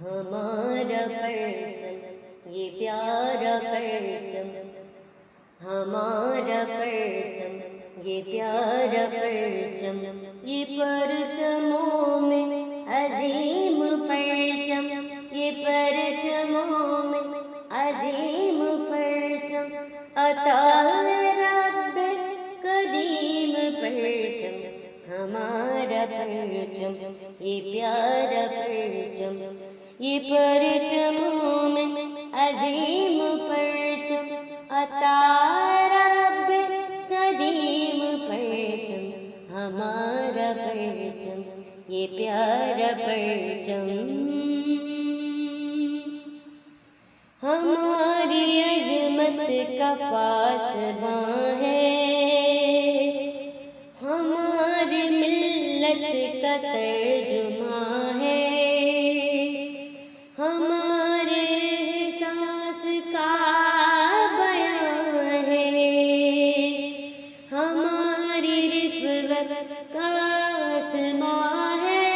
ہمارا پرچم یہ پیارا پرچم، ہمارا پرچم یہ پیارا پرچم، یہ پرچموں میں عظیم پرچم، یہ پرچموں میں عظیم پرچم، عطا رب کریم پرچم، ہمارا پرچم یہ پیارا پرچم، یہ پرچموں میں عظیم پرچم، عطا رب کریم پرچم، ہمارا پرچم یہ پیارا پرچم، ہماری عظمت کا پاسباں ہے، ہماری ملت کا ترجماں ہے، ہمارے احساس کا بیان ہے، ہماری رفعت کا آسماں ہے،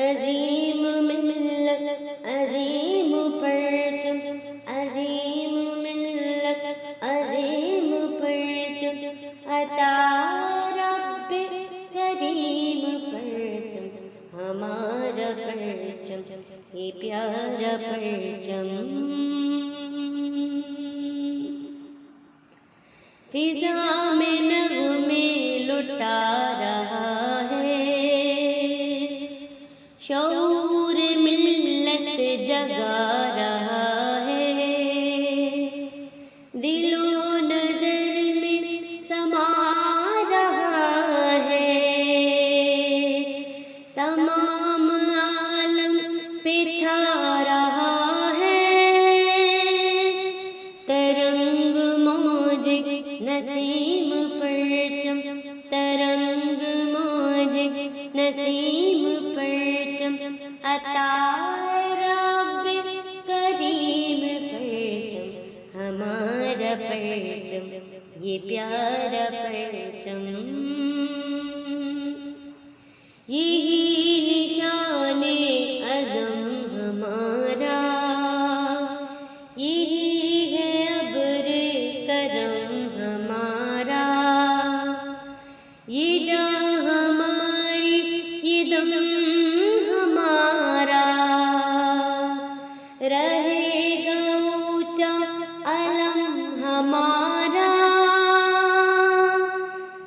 عظیم ملت عظیم پرچم، عظیم ملت عظیم پرچم، عطا رب کریم پرچم، ہمارا پرچم یہ پیارا پرچم، فضا میں نغمے لٹا رہا ہے، شعور ملت جگا رہا ہے، دل و نظر میں سما رہا ہے، تمام عالم پہ چھا رہا ہے، ترنگ موج نسیم پرچم، ترنگ موج نسیم پرچم، عطا رب کریم پرچم، ہمارا پرچم یہ پیارا پرچم، یہی نشان عزم ہمارا، یہی ہے ابر کرم ہمارا، یہ جاں ہماری یہ دم ہمارا، رہے گا اونچا علم ہمارا،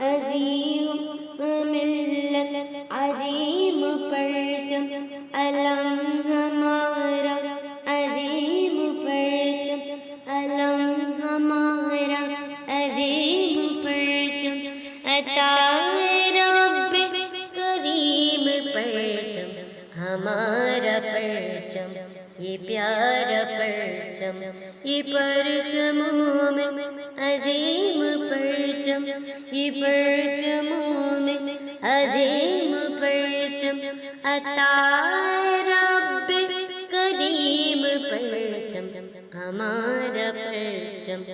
عظیم ملت عظیم پرچم، علم ہمارا عظیم پرچم، علم ہمارا عظیم پرچم، عطا رب کریم پرچم، ہمارا پرچم یہ پیارا پرچم، یہ پرچموں میں عظیم پرچم، یہ پرچموں میں عظیم پرچم، عطا رب کریم پرچم، ہمارا پرچم